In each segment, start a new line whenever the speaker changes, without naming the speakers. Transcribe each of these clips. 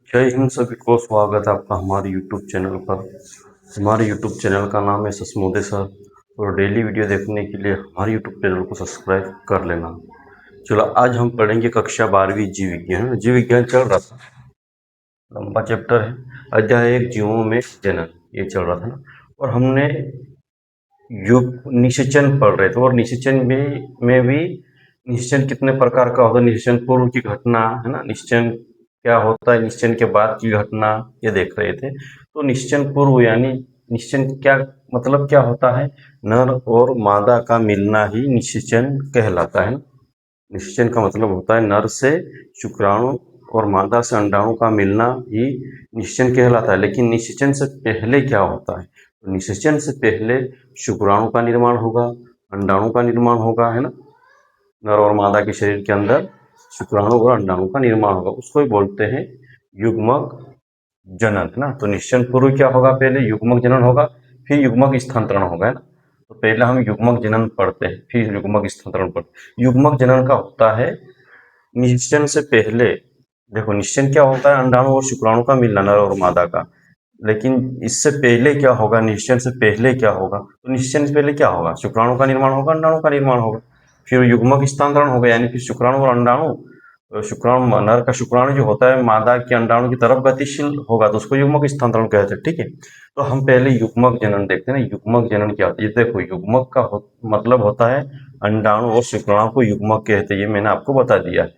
जय हिंद। सभी को स्वागत है आपका हमारे यूट्यूब चैनल पर। हमारे यूट्यूब चैनल का नाम है सस्मोदे सर, और डेली वीडियो देखने के लिए हमारे यूट्यूब चैनल को सब्सक्राइब कर लेना। चलो आज हम पढ़ेंगे कक्षा 12वीं जीव विज्ञान। जीव विज्ञान चल रहा था, लंबा चैप्टर है। अध्याय 1 जीवों में जनन, ये चल रहा था ना। और हमने युग निषेचन पढ़ रहे थे, और निषेचन में भी निश्चन कितने प्रकार का होता है। निश्चन पूर्व की घटना है ना, निश्चन क्या होता है, निश्चन के बाद की घटना, ये देख रहे थे। तो निश्चन पूर्व यानी निश्चन क्या मतलब क्या होता है, नर और मादा का मिलना ही निषेचन कहलाता है। निषेचन का मतलब होता है नर से शुक्राणु और मादा से अंडाणु का मिलना ही निषेचन कहलाता है। लेकिन निषेचन से पहले क्या होता है, तो निषेचन से पहले शुक्राणु का निर्माण होगा, अंडाणु का निर्माण होगा, है ना। नर और मादा के शरीर के अंदर शुक्राणु और अंडाणु का निर्माण होगा, उसको ही बोलते हैं युग्मक जनन, है ना। तो निश्चन पूर्व क्या होगा, पहले युग्मक जनन होगा, फिर युग्मक स्थानांतरण होगा, है ना। तो पहले हम युग्मक जनन पढ़ते हैं, फिर युग्मक स्थानांतरण पढ़ते हैं। युग्मक जनन का होता है निश्चन से पहले। देखो निश्चन क्या होता है, अंडाणु और शुक्राणु का मिलना, नर और मादा का। लेकिन इससे पहले क्या होगा, निश्चन से पहले क्या होगा, तो निश्चन से पहले क्या होगा, शुक्राणु का निर्माण होगा, अंडाणु का निर्माण होगा। फिर युग्मक स्थानांतरण होगा, यानी फिर शुक्राणु और अंडाणु, शुक्राणु नर का शुक्राणु जो होता है मादा के अंडाणु की तरफ गतिशील होगा, तो उसको युग्मक स्थानांतरण कहते हैं। ठीक है, तो हम पहले युग्मक जनन देखते हैं ना। युग्मक जनन क्या होता है, ये देखो युग्मक का मतलब होता है अंडाणु और शुक्राणु को युग्मक कहते हैं, ये मैंने आपको बता दिया है।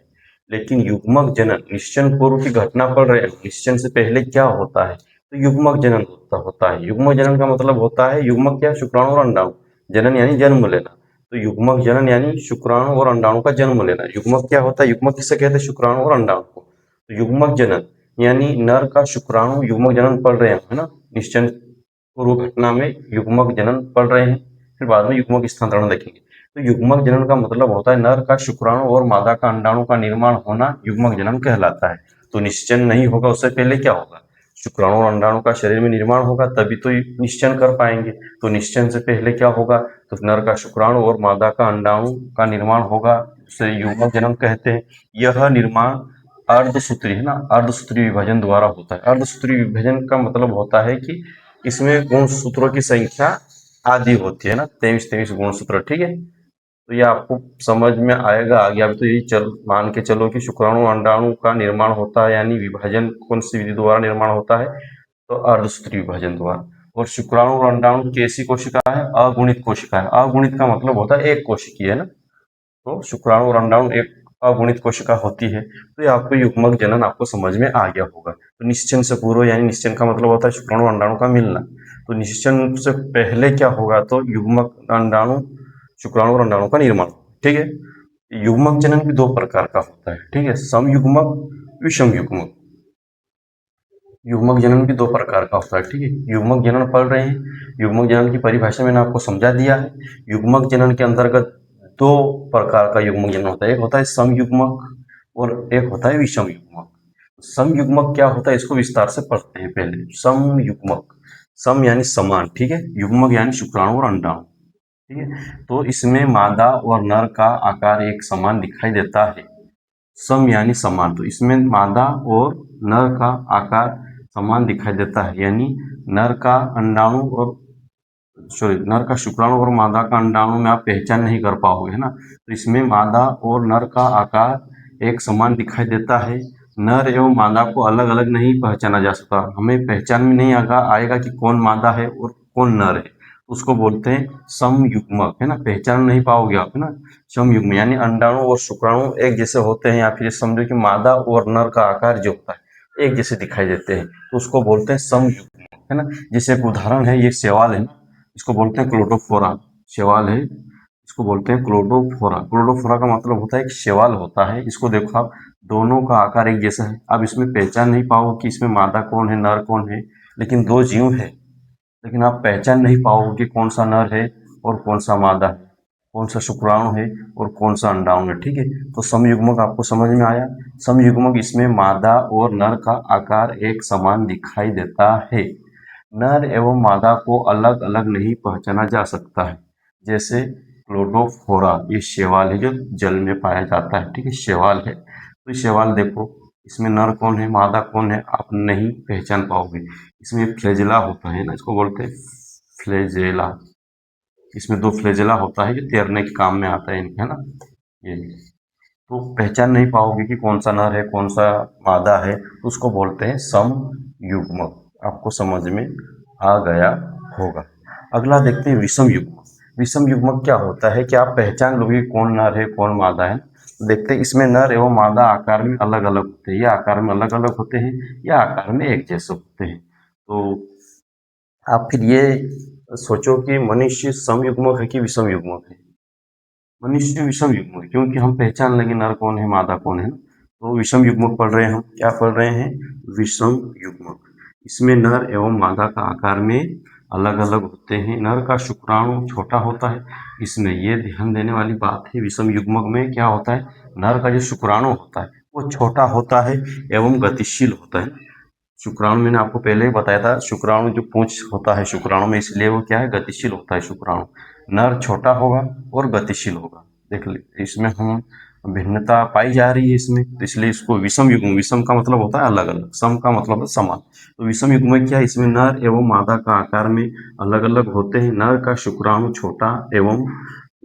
लेकिन युग्मक जनन निश्चन पूर्व की घटना पढ़ रहे हैं, निश्चन से पहले क्या होता है, तो युग्मक जनन होता है। युग्मक जनन का मतलब होता है, युग्मक क्या, शुक्राणु और अंडाणु, जनन यानी जन्म लेना। तो युग्मक जनन यानी शुक्राणु और अंडाणु का जन्म लेना। युग्मक क्या होता है, युग्मक किसे कहते हैं, शुक्राणु और अंडाणु को। तो युग्मक जनन यानी नर का शुक्राणु युग्मक जनन पढ़ रहे हैं, है ना। निश्चन पूर्व घटना में युग्मक जनन पढ़ रहे हैं, फिर बाद में युग्मक स्थानांतरण देखेंगे। तो युग्मक जनन का मतलब होता है नर का शुक्राणु और मादा का अंडाणु का निर्माण होना युग्मक जनन कहलाता है। तो निश्चन नहीं होगा, उससे पहले क्या होगा, शुक्राणु और अंडाणु का शरीर में निर्माण होगा, तभी तो निश्चन कर पाएंगे। तो निश्चन से पहले क्या होगा, तो नर का शुक्राणु और मादा का अंडाणु का निर्माण होगा, उसे युग्मक जनन कहते हैं। यह निर्माण अर्धसूत्री, है ना, अर्धसूत्री विभाजन द्वारा होता है। अर्धसूत्री विभाजन का मतलब होता है कि इसमें गुणसूत्रों की संख्या आधी होती है ना, 23 गुणसूत्र। ठीक है, तो ये आपको समझ में आएगा आगे। अभी तो यही चल मान के चलो कि शुक्राणु अंडाणु का निर्माण होता है, यानी विभाजन कौन सी विधि द्वारा निर्माण होता है, तो अर्धसूत्री विभाजन द्वारा। और शुक्राणु और अंडाणु कैसी कोशिका है, अगुणित कोशिका है। अगुणित का मतलब होता है एक कोशिकीय, है ना। तो शुक्राणु और अंडाणु एक अगुणित कोशिका होती है। तो ये आपको युग्मक जनन आपको समझ में आ गया होगा। तो निश्चन से पूर्व यानी निश्चन का मतलब होता है शुक्राणु अंडाणु का मिलना। तो निश्चन से पहले क्या होगा, तो युग्मक अंडाणु शुक्राणु और अंडाणु का निर्माण। ठीक है, युग्मक जनन भी दो प्रकार का होता है। ठीक है, समयुग्मक, विषम युग्मक। युग्मक जनन भी दो प्रकार का होता है। ठीक है, युग्मक जनन पढ़ रहे हैं, युग्मक जनन की परिभाषा मैंने आपको समझा दिया है। युग्मक जनन के अंतर्गत दो प्रकार का युग्मक जनन होता है, एक होता है समयुग्मक और एक होता है विषम युग्मक। समयुग्मक क्या होता है, इसको विस्तार से पढ़ते हैं पहले। समयुग्मक, सम यानी समान, ठीक है, युग्मक यानी शुक्राणु और अंडाणु। ठीक है, तो इसमें मादा और नर का आकार एक समान दिखाई देता है। सम यानी समान, तो इसमें मादा और नर का आकार समान दिखाई देता है, यानी नर का अंडाणु और नर का शुक्राणु और मादा का अंडाणु में आप पहचान नहीं कर पाओगे, है ना। तो इसमें मादा और नर का आकार एक समान दिखाई देता है। नर एवं मादा को अलग अलग नहीं पहचाना जा सकता, हमें पहचान में नहीं आएगा कि कौन मादा है और कौन नर है। उसको बोलते हैं समयुग्मक, है ना, पहचान नहीं पाओगे आप, है ना। समयुग्म यानी अंडाणु और शुक्राणु एक जैसे होते हैं, या फिर समझो कि मादा और नर का आकार जो होता है एक जैसे दिखाई देते हैं, तो उसको बोलते हैं समयुग्म, है ना। जैसे एक उदाहरण है, ये सेवाल है, इसको बोलते हैं क्लोडोफोरा। शैवाल है, इसको बोलते हैं क्लोडोफोरा। क्लोडोफोरा का मतलब होता है एक शैवाल होता है। इसको देखो आप, दोनों का आकार एक जैसा है। आप इसमें पहचान नहीं पाओगे कि इसमें मादा कौन है, नर कौन है। लेकिन दो जीव है, लेकिन आप पहचान नहीं पाओगे कि कौन सा नर है और कौन सा मादा है, कौन सा शुक्राणु है और कौन सा अंडाणु है। ठीक है, तो समयुग्मक आपको समझ में आया। समयुग्मक, इसमें मादा और नर का आकार एक समान दिखाई देता है। नर एवं मादा को अलग अलग नहीं पहचाना जा सकता है। जैसे क्लोडोफोरा, ये शैवाल है जो जल में पाया जाता है, ठीक है, शैवाल है। तो ये शैवाल देखो, इसमें नर कौन है मादा कौन है आप नहीं पहचान पाओगे। इसमें फ्लैजेला होता है ना, इसको बोलते हैं फ्लैजेला। इसमें 2 फ्लैजेला होता है जो तैरने के काम में आता है इनके, है ना। ये तो पहचान नहीं पाओगे कि कौन सा नर है कौन सा मादा है, तो उसको बोलते हैं समयुग्मक। आपको समझ में आ गया होगा। अगला देखते हैं विषम युग्मक। विषम युग्मक क्या होता है कि आप पहचान लोगे कौन नर है कौन मादा है। तो देखते हैं इसमें नर एवं मादा आकार में अलग अलग होते हैं, या आकार में अलग अलग होते हैं या आकार में एक जैसे होते हैं। तो आप फिर ये सोचो कि मनुष्य समयुग्मक है कि विषम युग्मक है। मनुष्य विषम युग्मक, क्योंकि हम पहचान लेंगे नर कौन है मादा कौन है ना। तो विषम युग्मक पढ़ रहे हैं हम, क्या पढ़ रहे हैं, विषम युग्मक। इसमें नर एवं मादा का आकार में अलग अलग होते हैं। नर का शुक्राणु छोटा होता है। इसमें ये ध्यान देने वाली बात है, विषम युग्मक में क्या होता है, नर का जो शुक्राणु होता है वो छोटा होता है एवं गतिशील होता है। शुक्राणु मैंने आपको पहले ही बताया था, शुक्राणु जो पूंछ होता है शुक्राणु में, इसलिए वो क्या है, गतिशील होता है शुक्राणु। नर छोटा होगा और गतिशील होगा। देख ले, इसमें हम भिन्नता पाई जा रही है इसमें, तो इसलिए इसको विषम युग्म, विषम का मतलब होता है अलग अलग, सम का मतलब है समान। तो विषम युग्म में क्या है, इसमें नर एवं मादा का आकार में अलग अलग होते हैं। नर का शुक्राणु छोटा एवं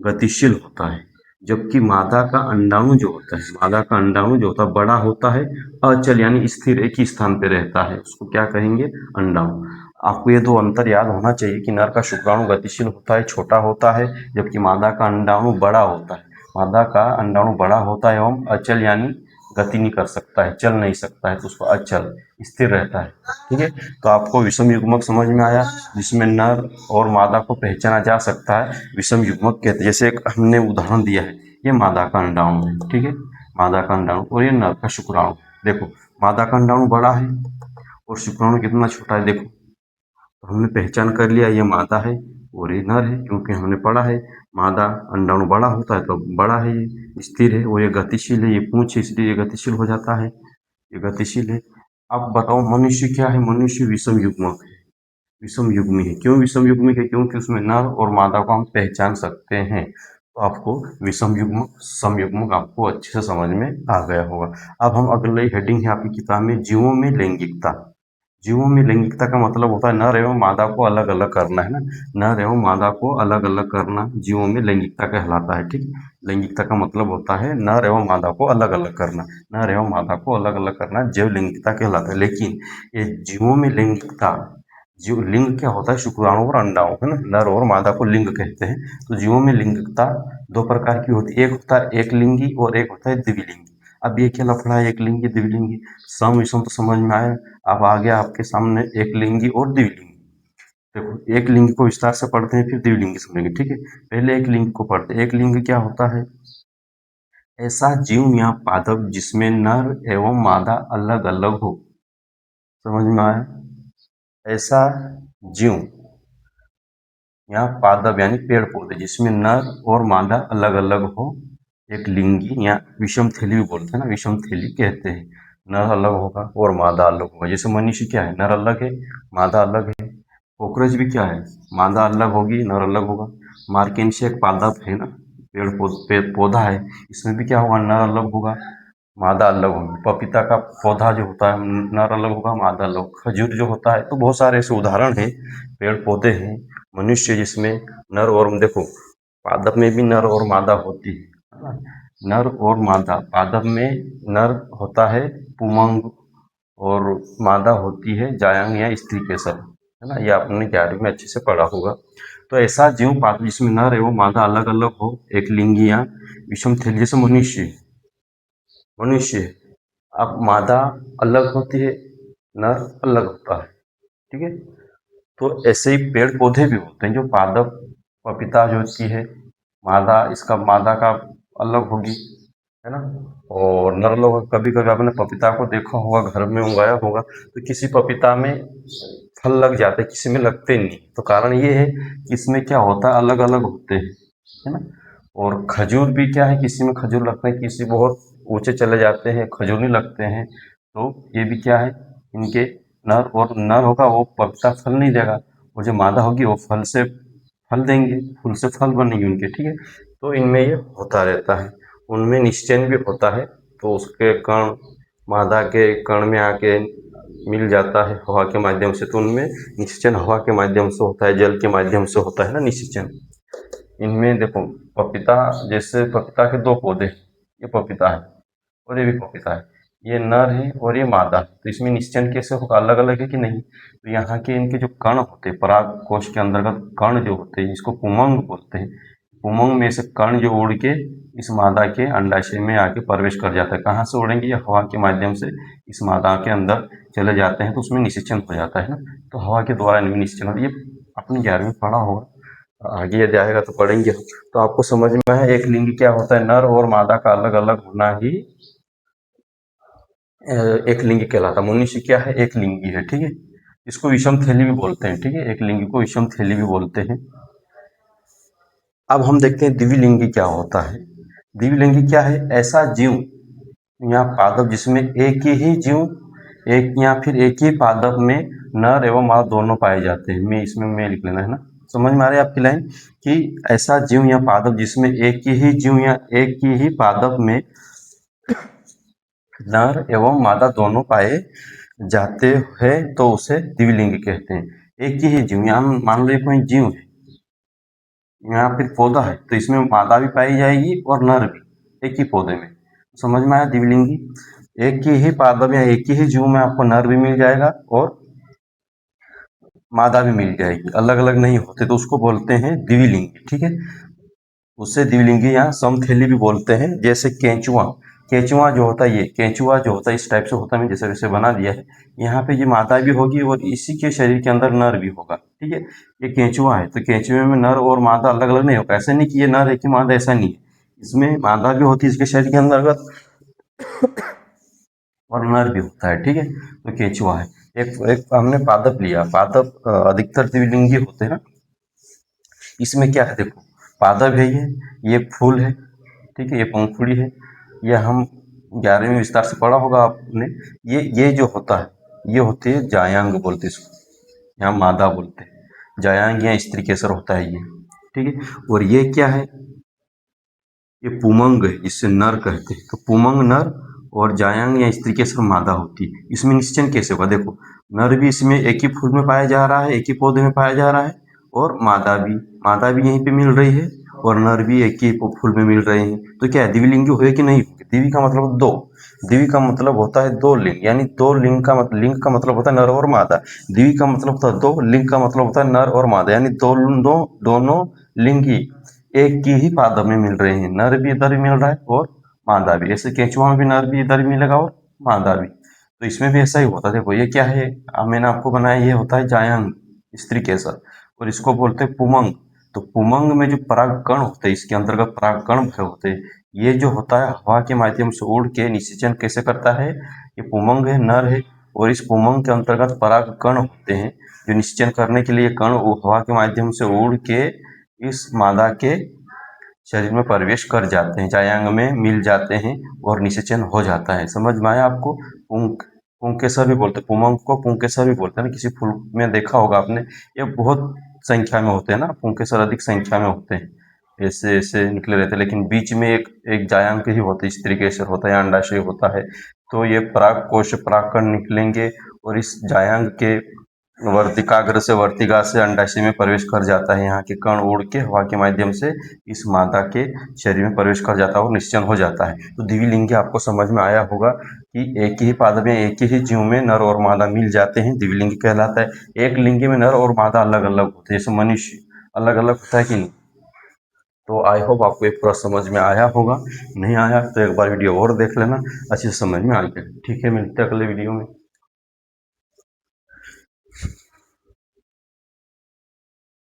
गतिशील होता है, जबकि मादा का अंडाणु जो होता है, मादा का अंडाणु जो होता है बड़ा होता है, अचल यानी स्थिर एक ही स्थान पे रहता है, उसको क्या कहेंगे, अंडाणु। आपको ये 2 अंतर याद होना चाहिए कि नर का शुक्राणु गतिशील होता है, छोटा होता है, जबकि मादा का अंडाणु बड़ा होता है। मादा का अंडाणु बड़ा होता है एवं अचल यानी गति नहीं कर सकता है, चल नहीं सकता है, तो उसको अचल स्थिर रहता है, ठीक है। तो आपको विषम युग्मक समझ में आया, जिसमें नर और मादा को पहचाना जा सकता है, विषम युग्मक कहते हैं। जैसे एक हमने उदाहरण दिया है, ये मादा का अंडाणु है, ठीक है, मादा का अंडाणु, और ये नर का शुक्राणु। देखो मादा का अंडाणु बड़ा है और शुक्राणु कितना छोटा है, देखो। तो हमने पहचान कर लिया ये मादा है और ये नर है, क्योंकि हमने पढ़ा है मादा अंडाणु बड़ा होता है तो बड़ा है, ये स्थिर है, और ये गतिशील है, ये पूंछ है इसलिए ये गतिशील हो जाता है, ये गतिशील है। अब बताओ मनुष्य क्या है, मनुष्य विषम युग्मक है, विषम युग्मी है। क्यों विषम युग्मी है, क्योंकि उसमें नर और मादा को हम पहचान सकते हैं। तो आपको विषम युग्मक समयुग्मक आपको अच्छे से समझ में आ गया होगा। अब हम अगले हेडिंग है आपकी किताब में, जीवों में लैंगिकता। जीवों में लैंगिकता का मतलब होता है नर एवं मादा को अलग अलग करना, है ना, नर एवं मादा को अलग अलग करना जीवों में लैंगिकता कहलाता है, ठीक। लैंगिकता का मतलब होता है नर एवं मादा को अलग अलग करना, नर एवं मादा को अलग अलग करना जैव लैंगिकता कहलाता है। लेकिन ये जीवों में लैंगिकता, जीव लिंग क्या होता है, शुक्राणु और अंडाणु, है ना, नर और मादा को लिंग कहते हैं। तो जीवों में लिंगिकता 2 प्रकार की होती है, एक होता है एक लिंगी और एक होता है द्विलिंगी। अब ये क्या लफड़ा है, एक लिंगी द्विलिंगी, सम विषम तो समझ में आया। अब आ गया आपके सामने एक लिंगी और द्विलिंगी। देखो एक लिंग को विस्तार से पढ़ते हैं फिर द्विलिंगी समझेंगे, ठीक है। पहले एक लिंग को पढ़ते हैं। एक लिंग क्या होता है, ऐसा जीव या पादप जिसमें नर एवं मादा अलग अलग हो। समझ में आया, ऐसा जीव या पादप यानी पेड़ पौधे जिसमें नर और मादा अलग अलग हो, एक लिंगी या विषम थैली भी बोलते हैं ना, विषम थैली कहते हैं। नर अलग होगा और मादा अलग होगा। जैसे मनुष्य क्या है, नर अलग है मादा अलग है। कॉकरोच भी क्या है, मादा अलग होगी नर अलग होगा। मार्केंसी एक पादप है ना, पेड़ पौधा है, इसमें भी क्या होगा, नर अलग होगा मादा अलग होगी। पपीता का पौधा जो होता है नर अलग होगा मादा अलग। खजूर जो होता है, तो बहुत सारे ऐसे उदाहरण हैं, पेड़ पौधे हैं। मनुष्य जिसमें नर और, देखो पादप में भी नर और मादा होती है ना, नर और मादा। पादप में नर होता है पुमंग और मादा होती है जायंग या स्त्री केसर, है ना, ये आपने 11वीं में अच्छे से पढ़ा होगा। तो ऐसा जीव पादप जिसमें नर एवं मादा अलग अलग हो, एक लिंगी या विषम थैली, जैसे मनुष्य, मनुष्य अब मादा अलग होती है नर अलग होता है, ठीक है। तो ऐसे ही पेड़ पौधे भी होते हैं जो पादप, पपीता जो होती है मादा, इसका मादा का अलग होगी, है ना, और नर लोग। कभी कभी आपने पपीता को देखा होगा, घर में उगाया होगा, तो किसी पपीता में फल लग जाते हैं किसी में लगते नहीं। तो कारण ये है कि इसमें क्या होता है, अलग अलग होते हैं, है ना। और खजूर भी क्या है, किसी में खजूर लगते हैं, किसी बहुत ऊंचे चले जाते हैं खजूर नहीं लगते हैं। तो ये भी क्या है, इनके नर, और नर होगा वो पपीता फल नहीं देगा, और जो मादा होगी वो फल से फल देंगे, फूल से फल बनेंगे उनके, ठीक है। तो इनमें ये होता रहता है। उनमें निषेचन भी होता है, तो उसके कण मादा के कण में आके मिल जाता है हवा के माध्यम से, तो उनमें निषेचन हवा के माध्यम से होता है, जल के माध्यम से होता है ना निषेचन। इनमें देखो पपीता, जैसे पपीता के दो पौधे, ये पपीता है और ये भी पपीता है, ये नर है और ये मादा है। तो इसमें निषेचन कैसे होगा, अलग अलग है कि नहीं। तो यहाँ के इनके जो कण होते हैं, पराग कोश के अंतर्गत कण जो होते हैं, इसको पुमंग बोलते हैं। पुमंग में से कण जो उड़ के इस मादा के अंडाशय में आके प्रवेश कर जाता है। कहाँ से उड़ेंगे, ये हवा के माध्यम से इस मादा के अंदर चले जाते हैं, तो उसमें निषेचन हो जाता है ना। तो हवा के द्वारा इनमें निषेचन होता है। ये अपनी 11वीं में पढ़ा होगा, आगे यदि आएगा तो पढ़ेंगे हम। तो आपको समझ में है एक लिंग क्या होता है, नर और मादा का अलग अलग होना ही एक लिंग कहलाता है। मनुष्य क्या है, एक लिंगी है, ठीक है। इसको विषम थैली भी बोलते हैं, ठीक है, एक लिंगी को विषम थैली भी बोलते हैं। अब हम देखते हैं द्विलिंगी क्या होता है। द्विलिंगी क्या है, ऐसा जीव या पादप जिसमें एक ही जीव एक या फिर एक ही पादप में नर एवं मादा दोनों पाए जाते हैं। मैं इसमें मैं लिख लेना है ना, समझ में आ रही है आपकी लाइन, कि ऐसा जीव या पादप जिसमें एक ही जीव या एक ही पादप में नर एवं मादा दोनों पाए जाते हैं, तो उसे द्विलिंग कहते हैं। एक ही जीव, यहाँ मान लो कोई जीव है, यहाँ फिर पौधा है, तो इसमें मादा भी पाई जाएगी और नर भी, एक ही पौधे में। समझ में आया द्विलिंगी। एक ही पादप या एक ही जीव में आपको नर भी मिल जाएगा और मादा भी मिल जाएगी, अलग अलग नहीं होते, तो उसको बोलते हैं द्विलिंगी, ठीक है। उससे द्विलिंगी या समथैली भी बोलते हैं। जैसे केंचुआ, केंचुआ जो होता है, ये केंचुआ जो होता है इस टाइप से होता है, मैं जैसे वैसे बना दिया है। यहाँ पे ये मादा भी होगी और इसी के शरीर के अंदर नर भी होगा, ठीक है। ये केंचुआ है, तो केंचुए में नर और मादा अलग अलग नहीं होगा। ऐसा नहीं कि ये नर है कि मादा, ऐसा नहीं है। इसमें मादा भी होती है इसके शरीर के अंतर्गत और नर भी होता है, ठीक है। तो केंचुआ है। एक हमने पादप लिया, पादप अधिकतर द्विलिंगी होते हैं ना। इसमें क्या है देखो, पादप है, ये फूल है, ठीक है, ये पंखुड़ी है। ये हम 11वीं में विस्तार से पढ़ा होगा आपने। ये जो होता है ये होती है जायांग बोलते हैं इसको, यहाँ मादा बोलते हैं। जायांग या स्त्री केसर होता है ये, ठीक है। और ये क्या है, ये पुमंग है, जिससे नर कहते हैं। तो पुमंग नर और जायांग या स्त्री केसर मादा होती है। इसमें निषेचन कैसे होगा देखो, नर भी इसमें एक ही फूल में पाया जा रहा है, एक ही पौधे में पाया जा रहा है, और मादा भी यहीं पे मिल रही है और नर भी एक ही फूल में मिल रहे हैं। तो क्या है, द्विलिंगी हुए कि नहीं हुए। द्विवी का मतलब दो, द्विवी का मतलब होता है दो लिंग, यानी दो लिंग का मतलब, लिंग का मतलब होता है नर और मादा। द्विवी का मतलब होता है दो, लिंग का मतलब होता है नर और मादा, यानी दोनों लिंगी एक ही पादप में मिल रहे हैं। नर भी इधर मिल रहा है और मादा भी। ऐसे केंचुआ में भी नर भी इधर मिलेगा और मादा भी। तो इसमें भी ऐसा ही होता है। देखो ये क्या है, मैंने आपको बनाया, ये होता है जायांग स्त्री केसर, और इसको बोलते हैं पुमंग। तो पुमंग में जो परागकण होते हैं, इसके अंतर्गत परागकण भरे होते हैं, ये जो होता है हवा के माध्यम से उड़ के निषेचन कैसे करता है, ये पुमंग है, नर है। और इस पुमंग के अंतर्गत परागकण होते हैं, जो निषेचन करने के लिए कण हवा के माध्यम से उड़ के इस मादा के शरीर में प्रवेश कर जाते हैं, जायांग में मिल जाते हैं और निषेचन हो जाता है। समझ में आया आपको। पुंकेसर भी बोलते हैं, पुमंग को पुंकेसर भी बोलते हैं ना, किसी फूल में देखा होगा आपने। ये बहुत संख्या में होते हैं ना, पुंकेसर अधिक संख्या में होते हैं, ऐसे ऐसे निकले रहते हैं। लेकिन बीच में एक जायांग ही होती है, स्त्री केसर होता है, अंडाशय होता है। तो ये पराग कोश परागकण निकलेंगे और इस जायांग के वर्तिकाग्र से वर्तिका से अंडाशय में प्रवेश कर जाता है। यहाँ के कण उड़ के हवा के माध्यम से इस मादा के शरीर में प्रवेश कर जाता है और निषेचन हो जाता है। तो द्विलिंगी आपको समझ में आया होगा कि एक ही पादप में एक ही जीव में नर और मादा मिल जाते हैं, द्विलिंगी कहलाता है। एक लिंगी में नर और मादा अलग अलग होते हैं, जैसे मनुष्य अलग अलग होता है कि नहीं। तो आई होप आपको एक पूरा समझ में आया होगा। नहीं आया तो एक बार वीडियो और देख लेना, अच्छे से समझ में आ गया। ठीक है, मिलते हैं अगले वीडियो में।